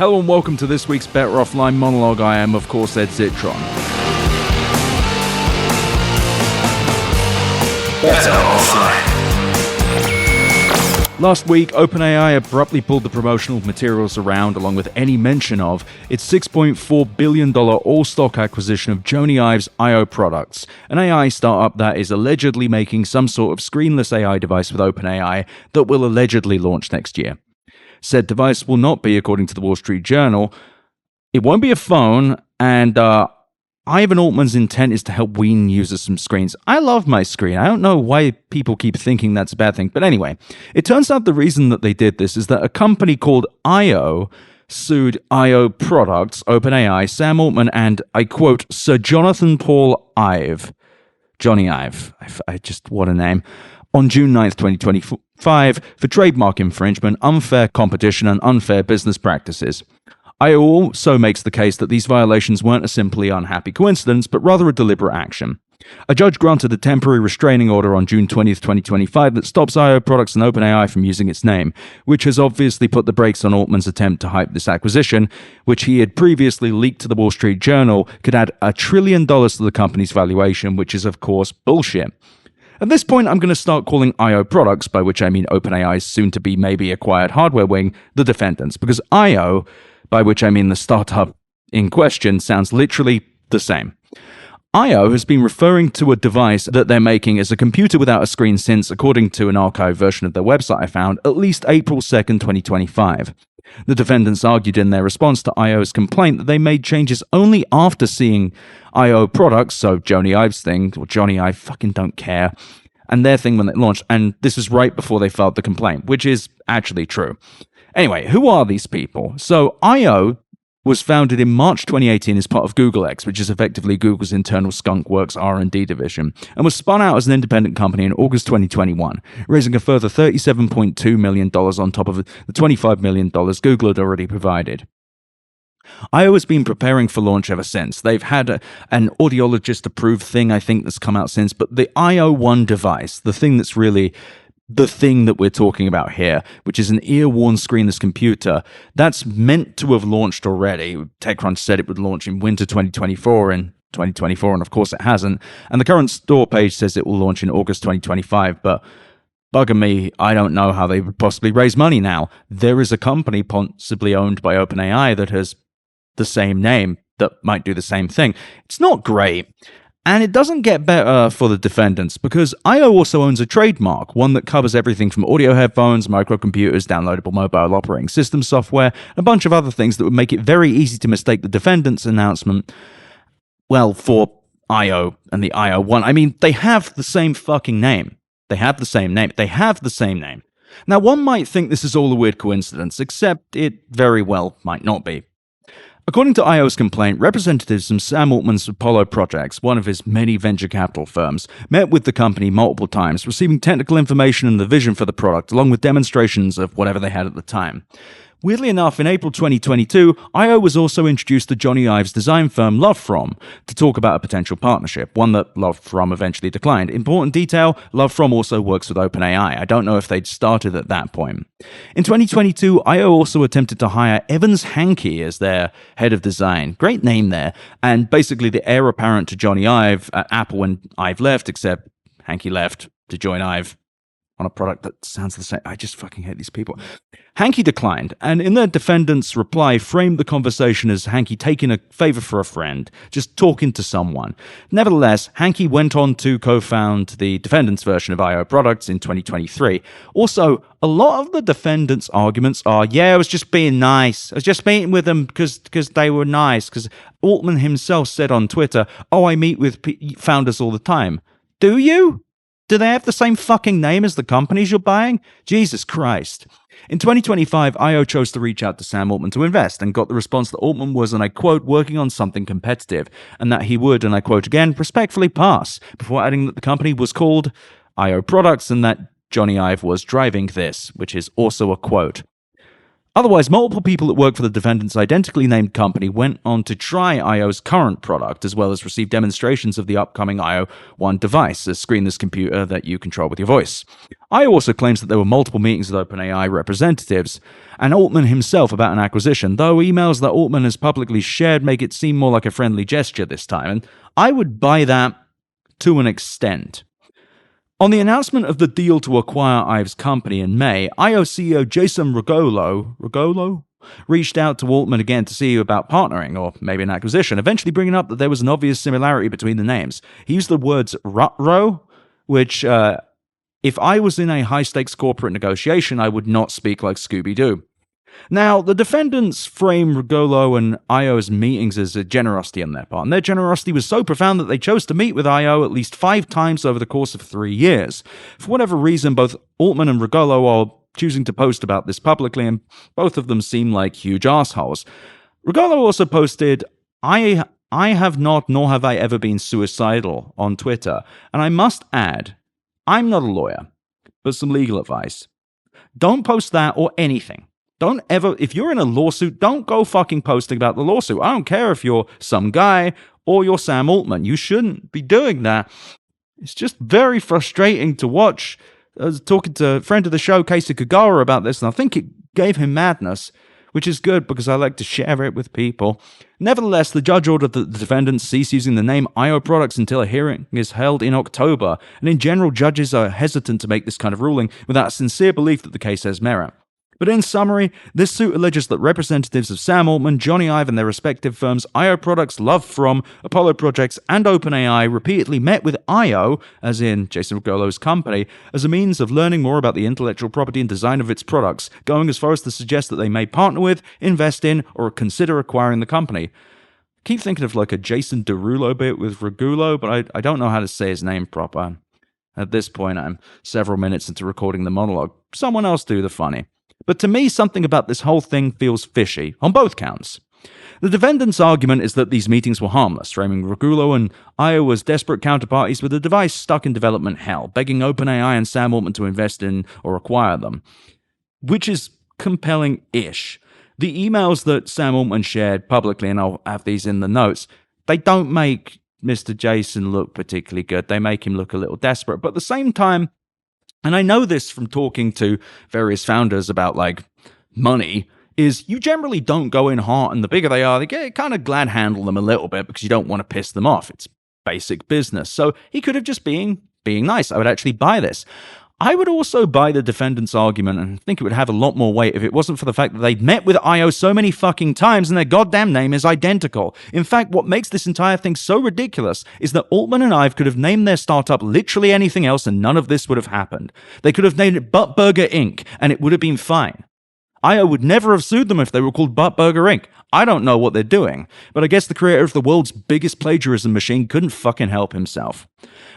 Hello and welcome to this week's Better Offline Monologue. I am, of course, Ed Zitron. Better Offline. Last week, OpenAI abruptly pulled the promotional materials around, along with any mention of, its $6.4 billion all-stock acquisition of Jony Ive's I.O. products, an AI startup that is allegedly making some sort of screenless AI device with OpenAI that will allegedly launch next year. Said device will not be, according to the Wall Street Journal, it won't be a phone, and Ivan Altman's intent is to help wean users from screens. I love my screen. I don't know why people keep thinking that's a bad thing. But anyway, it turns out the reason that they did this is that a company called I.O. sued I.O. Products, OpenAI, Sam Altman, and, I quote, Sir Jonathan Paul Ive. Jony Ive. I just, what a name. On June 9th, 2025, for trademark infringement, unfair competition, and unfair business practices. I.O. also makes the case that these violations weren't a simply unhappy coincidence, but rather a deliberate action. A judge granted a temporary restraining order on June 20th, 2025 that stops I.O. Products and OpenAI from using its name, which has obviously put the brakes on Altman's attempt to hype this acquisition, which he had previously leaked to the Wall Street Journal, could add $1 trillion to the company's valuation, which is, of course, bullshit. At this point, I'm going to start calling I.O. Products, by which I mean OpenAI's soon-to-be maybe acquired hardware wing, the defendants, because I.O., by which I mean the startup in question, sounds literally the same. I.O. has been referring to a device that they're making as a computer without a screen since, according to an archived version of their website I found, at least April 2nd, 2025. The defendants argued in their response to I.O.'s complaint that they made changes only after seeing I.O. Products, so Jony Ive's thing, or Jony Ive fucking don't care, and their thing when they launched, and this was right before they filed the complaint, which is actually true. Anyway, who are these people? So I.O. was founded in March 2018 as part of GoogleX, which is effectively Google's internal skunkworks R&D division, and was spun out as an independent company in August 2021, raising a further $37.2 million on top of the $25 million Google had already provided. I.O. has been preparing for launch ever since. They've had an audiologist-approved thing, I think, that's come out since, but the I.O. 1 device, the thing that's really the thing that we're talking about here, which is an ear-worn screenless computer, that's meant to have launched already. TechCrunch said it would launch in winter 2024 and of course it hasn't. And the current store page says it will launch in August 2025, but bugger me, I don't know how they would possibly raise money now. There is a company possibly owned by OpenAI that has the same name that might do the same thing. It's not great. And it doesn't get better for the defendants, because I.O. also owns a trademark, one that covers everything from audio headphones, microcomputers, downloadable mobile operating system software, and a bunch of other things that would make it very easy to mistake the defendants' announcement, well, for I.O. and the I.O. 1. I mean, they have the same fucking name. They have the same name. Now, one might think this is all a weird coincidence, except it very well might not be. According to I.O.'s complaint, representatives from Sam Altman's Apollo Projects, one of his many venture capital firms, met with the company multiple times, receiving technical information and the vision for the product, along with demonstrations of whatever they had at the time. Weirdly enough, in April 2022, I.O. was also introduced to Jony Ive's design firm Love From to talk about a potential partnership, one that Love From eventually declined. Important detail, Love From also works with OpenAI. I don't know if they'd started at that point. In 2022, I.O. also attempted to hire Evans Hankey as their head of design. Great name there. And basically the heir apparent to Jony Ive at Apple when Ive left, except Hankey left to join Ive on a product that sounds the same. I just fucking hate these people. Hankey declined, and in their defendant's reply, framed the conversation as Hankey taking a favor for a friend, just talking to someone. Nevertheless, Hankey went on to co-found the defendant's version of I.O. Products in 2023. Also, a lot of the defendant's arguments are, I was just being nice. I was just meeting with them because they were nice. Because Altman himself said on Twitter, I meet with founders all the time. Do you? Do they have the same fucking name as the companies you're buying? Jesus Christ. In 2025, I.O. chose to reach out to Sam Altman to invest and got the response that Altman was, and I quote, working on something competitive, and that he would, and I quote again, respectfully pass, before adding that the company was called I.O. Products and that Jony Ive was driving this, which is also a quote. Otherwise, multiple people that work for the defendant's identically named company went on to try IO's current product, as well as receive demonstrations of the upcoming IO 1 device, a screenless computer that you control with your voice. IO also claims that there were multiple meetings with OpenAI representatives and Altman himself about an acquisition, though emails that Altman has publicly shared make it seem more like a friendly gesture this time, and I would buy that to an extent. On the announcement of the deal to acquire Ive's company in May, IO CEO Jason Rugolo reached out to Altman again to see about partnering, or maybe an acquisition, eventually bringing up that there was an obvious similarity between the names. He used the words rut-row, which, if I was in a high-stakes corporate negotiation, I would not speak like Scooby-Doo. Now, the defendants frame Rugolo and IO's meetings as a generosity on their part, and their generosity was so profound that they chose to meet with IO at least 5 times over the course of 3 years. For whatever reason, both Altman and Rugolo are choosing to post about this publicly, and both of them seem like huge assholes. Rugolo also posted, I have not, nor have I ever been suicidal on Twitter, and I must add, I'm not a lawyer, but some legal advice. Don't post that or anything. Don't ever, if you're in a lawsuit, don't go fucking posting about the lawsuit. I don't care if you're some guy or you're Sam Altman. You shouldn't be doing that. It's just very frustrating to watch. I was talking to a friend of the show, Casey Kagawa, about this, and I think it gave him madness, which is good because I like to share it with people. Nevertheless, the judge ordered that the defendants cease using the name IO Products until a hearing is held in October, and in general, judges are hesitant to make this kind of ruling without a sincere belief that the case has merit. But in summary, this suit alleges that representatives of Sam Altman, Johnny Ive, and their respective firms IO Products, Love From, Apollo Projects, and OpenAI repeatedly met with IO, as in Jason Rugolo's company, as a means of learning more about the intellectual property and design of its products, going as far as to suggest that they may partner with, invest in, or consider acquiring the company. Keep thinking of like a Jason Derulo bit with Regulo, but I don't know how to say his name proper. At this point, I'm several minutes into recording the monologue. Someone else do the funny. But to me, something about this whole thing feels fishy, on both counts. The defendant's argument is that these meetings were harmless, framing Regulo and IO as desperate counterparties with a device stuck in development hell, begging OpenAI and Sam Altman to invest in or acquire them. Which is compelling-ish. The emails that Sam Altman shared publicly, and I'll have these in the notes, they don't make Mr. Jason look particularly good. They make him look a little desperate. But at the same time, and I know this from talking to various founders about, like, money, is you generally don't go in hard, and the bigger they are, they get kind of glad handle them a little bit because you don't want to piss them off. It's basic business. So he could have just been being nice. I would actually buy this. I would also buy the defendant's argument and think it would have a lot more weight if it wasn't for the fact that they'd met with IO so many fucking times and their goddamn name is identical. In fact, what makes this entire thing so ridiculous is that Altman and Ive could have named their startup literally anything else and none of this would have happened. They could have named it Butt Burger Inc. and it would have been fine. IO would never have sued them if they were called Butt Burger Inc. I don't know what they're doing, but I guess the creator of the world's biggest plagiarism machine couldn't fucking help himself.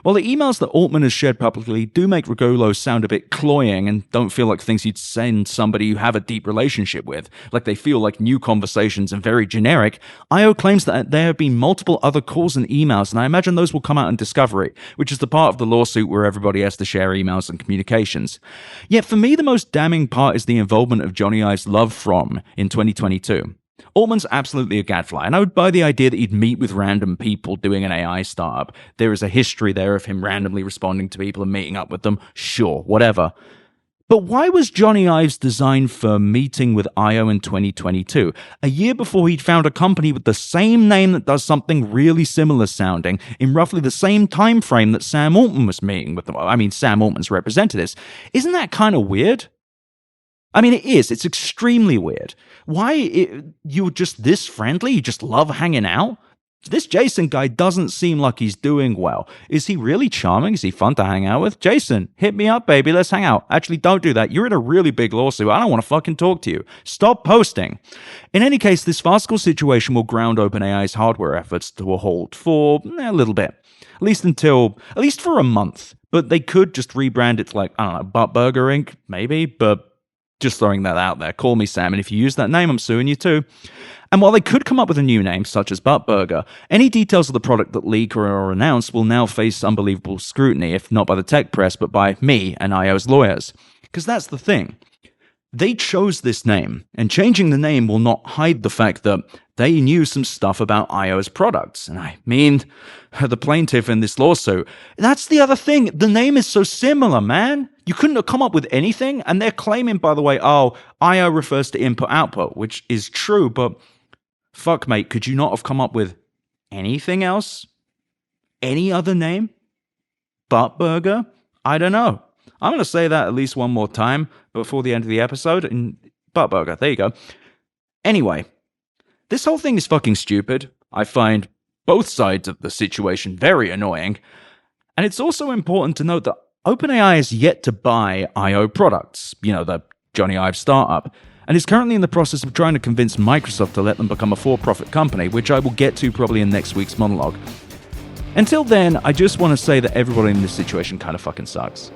While the emails that Altman has shared publicly do make Regulo sound a bit cloying and don't feel like things you'd send somebody you have a deep relationship with, like they feel like new conversations and very generic, IO claims that there have been multiple other calls and emails, and I imagine those will come out in discovery, which is the part of the lawsuit where everybody has to share emails and communications. Yet for me, the most damning part is the involvement of Johnny Ive's Love From in 2022. Altman's absolutely a gadfly, and I would buy the idea that he'd meet with random people doing an AI startup. There is a history there of him randomly responding to people and meeting up with them. Sure, whatever. But why was Johnny Ive's design firm meeting with IO in 2022, a year before he'd found a company with the same name that does something really similar sounding in roughly the same time frame that Sam Altman was meeting with them? I mean, Sam Altman's representatives. Isn't that kind of weird? I mean, it is. It's extremely weird. Why you're just this friendly? You just love hanging out? This Jason guy doesn't seem like he's doing well. Is he really charming? Is he fun to hang out with? Jason, hit me up, baby. Let's hang out. Actually, don't do that. You're in a really big lawsuit. I don't want to fucking talk to you. Stop posting. In any case, this farcical situation will ground OpenAI's hardware efforts to a halt for a little bit. At least for a month. But they could just rebrand it to, like, I don't know, Butt Burger Inc., maybe, but just throwing that out there. Call me Sam, and if you use that name, I'm suing you too. And while they could come up with a new name, such as Butt Burger, any details of the product that leak or are announced will now face unbelievable scrutiny, if not by the tech press, but by me and IO's lawyers. Because that's the thing. They chose this name, and changing the name will not hide the fact that they knew some stuff about IO's products. And I mean, the plaintiff in this lawsuit, that's the other thing. The name is so similar, man. You couldn't have come up with anything. And they're claiming, by the way, oh, IO refers to input-output, which is true, but fuck, mate, could you not have come up with anything else? Any other name? Butt burger? I don't know. I'm going to say that at least one more time before the end of the episode. And butt burger, there you go. Anyway, this whole thing is fucking stupid. I find both sides of the situation very annoying. And it's also important to note that OpenAI is yet to buy IO products, the Johnny Ive startup, and is currently in the process of trying to convince Microsoft to let them become a for-profit company, which I will get to probably in next week's monologue. Until then, I just want to say that everybody in this situation kind of fucking sucks.